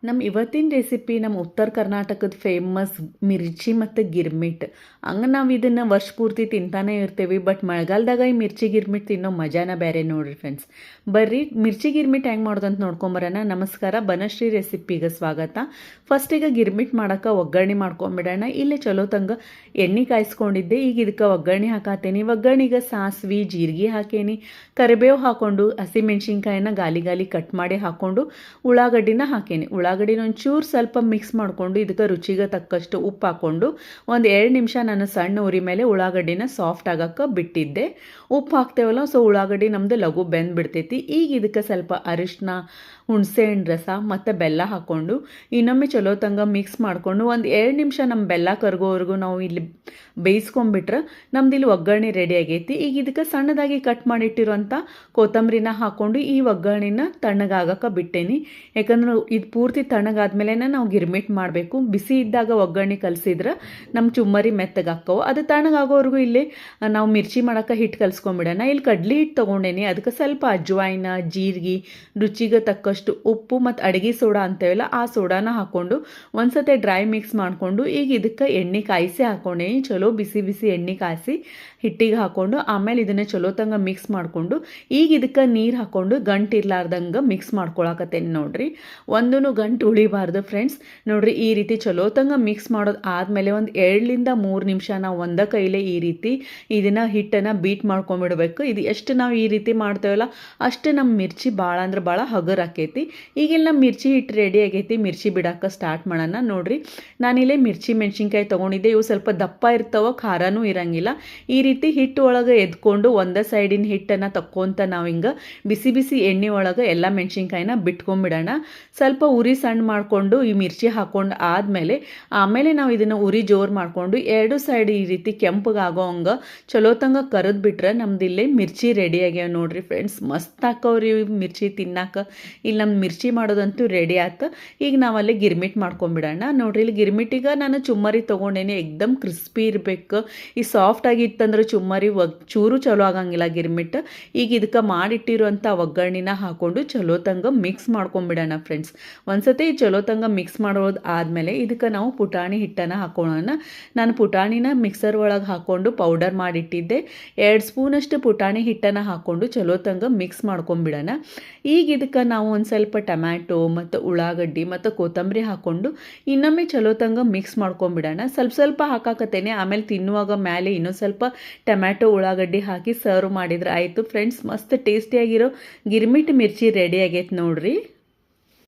ನಮ್ಮ ಇವತ್ತಿನ ರೆಸಿಪಿ ನಮ್ಮ ಉತ್ತರ ಕರ್ನಾಟಕದ ಫೇಮಸ್ ಮಿರ್ಚಿ ಮತ್ತು ಗಿರ್ಮಿಟ್. ಹಂಗೆ ನಾವು ಇದನ್ನು ವರ್ಷ ಪೂರ್ತಿ ತಿಂತಾನೆ ಇರ್ತೀವಿ. ಬಟ್ ಮಳೆಗಾಲದಾಗ ಈ ಮಿರ್ಚಿ ಗಿರ್ಮಿಟ್ ತಿನ್ನೋ ಮಜಾನ ಬೇರೆ ನೋಡ್ರಿ ಫ್ರೆಂಡ್ಸ್. ಬರ್ರಿ ಮಿರ್ಚಿ ಗಿರ್ಮಿಟ್ ಹೆಂಗೆ ಮಾಡೋದು ಅಂತ ನೋಡ್ಕೊಂಬರೋಣ. ನಮಸ್ಕಾರ, ಬನಶ್ರೀ ರೆಸಿಪಿಗೆ ಸ್ವಾಗತ. ಫಸ್ಟಿಗೆ ಗಿರ್ಮಿಟ್ ಮಾಡೋಕೆ ಒಗ್ಗರಣೆ ಮಾಡ್ಕೊಂಬಿಡೋಣ. ಇಲ್ಲೇ ಚಲೋ ತಂಗ ಎಣ್ಣೆ ಕಾಯಿಸ್ಕೊಂಡಿದ್ದೆ. ಈಗ ಇದಕ್ಕೆ ಒಗ್ಗರಣೆ ಹಾಕತ್ತೇನೆ. ಒಗ್ಗರಣೆಗೆ ಸಾಸಿವೆ ಜೀರಿಗೆ ಹಾಕೇನಿ, ಕರಿಬೇವು ಹಾಕ್ಕೊಂಡು ಹಸಿಮೆಣ್ಸಿನ್ಕಾಯಿನ ಗಾಲಿ ಗಾಲಿ ಕಟ್ ಮಾಡಿ ಹಾಕ್ಕೊಂಡು ಉಳ್ಳಾಗಡ್ಡಿನ ಹಾಕೇನಿ. ಉಳ್ಳಾಗಡ್ಡಿನ ಒಂಚೂರು ಸ್ವಲ್ಪ ಮಿಕ್ಸ್ ಮಾಡಿಕೊಂಡು ಇದಕ್ಕೆ ರುಚಿಗೆ ತಕ್ಕಷ್ಟು ಉಪ್ಪು ಹಾಕ್ಕೊಂಡು ಒಂದು 2 ನಿಮಿಷ ನಾನು ಸಣ್ಣ ಉರಿ ಮೇಲೆ ಉಳ್ಳಾಗಡ್ಡಿನ ಸಾಫ್ಟ್ ಆಗಕ್ಕೆ ಬಿಟ್ಟಿದ್ದೆ. ಉಪ್ಪು ಹಾಕ್ತೇವಲ್ಲ, ಸೊ ಉಳ್ಳಾಗಡ್ಡಿ ನಮ್ಮದು ಲಘು ಬೆಂದು ಬಿಡ್ತೈತಿ. ಈಗ ಇದಕ್ಕೆ ಸ್ವಲ್ಪ ಅರಿಶಿನ, ಹುಣಸೆಹಣ್ಣು ರಸ ಮತ್ತು ಬೆಲ್ಲ ಹಾಕ್ಕೊಂಡು ಇನ್ನೊಮ್ಮೆ ಚಲೋ ತಂಗ ಮಿಕ್ಸ್ ಮಾಡಿಕೊಂಡು ಒಂದು 2 ನಿಮಿಷ ನಮ್ಮ ಬೆಲ್ಲ ಕರಗೋವರೆಗೂ ನಾವು ಇಲ್ಲಿ ಬೇಯಿಸ್ಕೊಂಡ್ಬಿಟ್ರೆ ನಮ್ದು ಇಲ್ಲಿ ಒಗ್ಗರಣೆ ರೆಡಿ ಆಗೈತಿ. ಈಗ ಇದಕ್ಕೆ ಸಣ್ಣದಾಗಿ ಕಟ್ ಮಾಡಿಟ್ಟಿರುವಂಥ ಕೊತ್ತಂಬರಿನ ಹಾಕ್ಕೊಂಡು ಈ ಒಗ್ಗರಣೆನ ತಣ್ಣಗಾಗಕ್ಕೆ ಬಿಟ್ಟೇನಿ. ಯಾಕಂದ್ರೆ ಇದು ಪೂರ್ತಿ ತಣ್ಣಗಾದ್ಮೇಲೆ ನಾವು ಗಿರ್ಮಿಟ್ ಮಾಡಬೇಕು. ಬಿಸಿ ಇದ್ದಾಗ ಒಗ್ಗರಣೆ ಕಲಸಿದ್ರೆ ನಮ್ಮ ಚುಮ್ಮರಿ ಮೆತ್ತಗಾಕ್ಕವು. ಅದು ತಣ್ಣಗಾಗೋವರೆಗೂ ಇಲ್ಲಿ ನಾವು ಮಿರ್ಚಿ ಮಾಡೋಕೆ ಹಿಟ್ಟು ಕಲಿಸ್ಕೊಂಬಿಡೋಣ. ಇಲ್ಲಿ ಕಡ್ಲಿ ಹಿಟ್ಟು ತೊಗೊಂಡೇನಿ. ಅದಕ್ಕೆ ಸ್ವಲ್ಪ ಅಜ್ವಾಯಿನ, ಜೀರಿಗೆ, ರುಚಿಗೆ ತಕ್ಕಷ್ಟು ಉಪ್ಪು ಮತ್ತು ಅಡುಗೆ ಸೋಡಾ ಅಂತೇವಲ್ಲ ಆ ಸೋಡಾನ ಹಾಕ್ಕೊಂಡು ಒಂದ್ಸತಿ ಡ್ರೈ ಮಿಕ್ಸ್ ಮಾಡಿಕೊಂಡು ಈಗ ಇದಕ್ಕೆ ಎಣ್ಣೆ ಕಾಯಿಸಿ ಹಾಕ್ಕೊಂಡೇನಿ. ಚಲೋ ಬಿಸಿ ಬಿಸಿ ಎಣ್ಣೆ ಕಾಯಿಸಿ ಹಿಟ್ಟಿಗೆ ಹಾಕ್ಕೊಂಡು ಆಮೇಲೆ ಇದನ್ನು ಚಲೋ ತಂಗ ಮಿಕ್ಸ್ ಮಾಡಿಕೊಂಡು ಈಗ ಇದಕ್ಕೆ ನೀರು ಹಾಕ್ಕೊಂಡು ಗಂಟು ಇರ್ಲಾರ್ದಂಗೆ ಮಿಕ್ಸ್ ಮಾಡ್ಕೊಳಕತ್ತೇನೆ ನೋಡ್ರಿ. ಒಂದೂ ಗಂಟು ಉಳಿಬಾರ್ದು ಫ್ರೆಂಡ್ಸ್. ನೋಡ್ರಿ ಈ ರೀತಿ ಚಲೋ ತಂಗ ಮಿಕ್ಸ್ ಮಾಡೋದು ಆದಮೇಲೆ ಒಂದು 2ರಿಂದ 3 ನಿಮಿಷ ನಾವು ಒಂದೇ ಕೈಲೇ ಈ ರೀತಿ ಇದನ್ನು ಹಿಟ್ಟನ್ನು ಬೀಟ್ ಮಾಡ್ಕೊಂಬಿಡ್ಬೇಕು. ಇದು ಎಷ್ಟು ನಾವು ಈ ರೀತಿ ಮಾಡ್ತೇವಲ್ಲ ಅಷ್ಟು ನಮ್ಮ ಮಿರ್ಚಿ ಭಾಳ ಅಂದ್ರೆ ಭಾಳ ಹಗರ್ ಆಕೈತಿ. ಈಗೆಲ್ಲ ನಮ್ಮ ಮಿರ್ಚಿ ಹಿಟ್ಟು ರೆಡಿ ಆಗೈತಿ. ಮಿರ್ಚಿ ಬಿಡಕ್ಕೆ ಸ್ಟಾರ್ಟ್ ಮಾಡೋಣ. ನೋಡ್ರಿ ನಾನಿಲ್ಲೇ ಮಿರ್ಚಿ ಮೆಣಸಿನ್ಕಾಯಿ ತೊಗೊಂಡಿದ್ದೆ. ಇವು ಸ್ವಲ್ಪ ದಪ್ಪ ಇರ್ತಾವ, ಖಾರನೂ ಇರಂಗಿಲ್ಲ. ಈ ರೀತಿ ಹಿಟ್ಟು ಒಳಗೆ ಎದ್ಕೊಂಡು ಒಂದೇ ಸೈಡಿನ ಹಿಟ್ಟನ್ನು ತಕ್ಕೊಂತ ನಾವು ಹಿಂಗೆ ಬಿಸಿ ಬಿಸಿ ಎಣ್ಣೆ ಒಳಗೆ ಎಲ್ಲ ಮೆಣಸಿನ್ಕಾಯಿನ ಬಿಟ್ಕೊಂಡ್ಬಿಡೋಣ. ಸ್ವಲ್ಪ ಉರಿ ಸಣ್ಣ ಮಾಡಿಕೊಂಡು ಈ ಮಿರ್ಚಿ ಹಾಕ್ಕೊಂಡು ಆಮೇಲೆ ನಾವು ಇದನ್ನು ಉರಿ ಜೋರು ಮಾಡಿಕೊಂಡು 2 ಸೈಡ್ ಈ ರೀತಿ ಕೆಂಪಗೆ ಆಗೋ ಹಂಗೆ ಚಲೋ ತಂಗ ಕರೆದು ಬಿಟ್ರೆ ನಮ್ದಿಲ್ಲೇ ಮಿರ್ಚಿ ರೆಡಿ ಆಗ್ಯಾವ ನೋಡ್ರಿ ಫ್ರೆಂಡ್ಸ್. ಮಸ್ತ್ ಹಾಕವ್ರಿ ಮಿರ್ಚಿ ತಿನ್ನಾಕ. ಇಲ್ಲಿ ನಮ್ಮ ಮಿರ್ಚಿ ಮಾಡೋದಂತೂ ರೆಡಿ ಆಯ್ತು. ಈಗ ನಾವಲ್ಲಿ ಗಿರ್ಮಿಟ್ ಮಾಡ್ಕೊಂಬಿಡೋಣ. ನೋಡ್ರಿ ಇಲ್ಲಿ ಗಿರ್ಮಿಟ್ಟಿಗೆ ನಾನು ಚುಮ್ಮರಿ ತೊಗೊಂಡೇನೆ. ಎಕ್ದಮ್ ಕ್ರಿಸ್ಪಿ ಇರಬೇಕು. ಈ ಸಾಫ್ಟ್ ಆಗಿತ್ತಂದ್ರೆ ಚುಮ್ಮರಿ ಚೂರು ಚಲೋ ಆಗಂಗಿಲ್ಲ ಗಿರ್ಮಿಟ್. ಈಗ ಇದಕ್ಕೆ ಮಾಡಿಟ್ಟಿರುವಂಥ ಒಗ್ಗರಣೆನ ಹಾಕ್ಕೊಂಡು ಚಲೋ ತಂಗ ಮಿಕ್ಸ್ ಮಾಡ್ಕೊಂಬಿಡೋಣ ಫ್ರೆಂಡ್ಸ್. ಒಂದ್ಸತಿ ಚಲೋ ತಂಗ ಮಿಕ್ಸ್ ಮಾಡೋದು ಆದಮೇಲೆ ಇದಕ್ಕೆ ನಾವು ಪುಟಾಣಿ ಹಿಟ್ಟನ್ನು ಹಾಕೊಳ್ಳೋಣ. ನಾನು ಪುಟಾಣಿನ ಮಿಕ್ಸರ್ ಒಳಗೆ ಹಾಕ್ಕೊಂಡು ಪೌಡರ್ ಮಾಡಿಟ್ಟಿದ್ದೆ. 2 ಸ್ಪೂನಷ್ಟು ಪುಟಾಣಿ ಹಿಟ್ಟನ್ನು ಹಾಕ್ಕೊಂಡು ಚಲೋ ತಂಗ ಮಿಕ್ಸ್ ಮಾಡ್ಕೊಂಬಿಡೋಣ. ಈಗ ಇದಕ್ಕೆ ನಾವು ಒಂದು ಸ್ವಲ್ಪ ಟೊಮ್ಯಾಟೊ ಮತ್ತು ಉಳ್ಳಾಗಡ್ಡಿ ಮತ್ತು ಕೊತ್ತಂಬರಿ ಹಾಕ್ಕೊಂಡು ಇನ್ನೊಮ್ಮೆ ಚಲೋ ತಂಗ ಮಿಕ್ಸ್ ಮಾಡ್ಕೊಂಬಿಡೋಣ. ಸ್ವಲ್ಪ ಹಾಕಾಕತ್ತೇನೆ. ಆಮೇಲೆ ತಿನ್ನುವಾಗ ಮೇಲೆ ಇನ್ನೊಂದು ಸ್ವಲ್ಪ ಟೊಮ್ಯಾಟೊ ಉಳ್ಳಾಗಡ್ಡಿ ಹಾಕಿ ಸರ್ವ್ ಮಾಡಿದ್ರೆ ಆಯಿತು ಫ್ರೆಂಡ್ಸ್. ಮಸ್ತ್ ಟೇಸ್ಟಿಯಾಗಿರೋ ಗಿರ್ಮಿಟ್ ಮಿರ್ಚಿ ರೆಡಿ ಆಗೈತೆ ನೋಡ್ರಿ.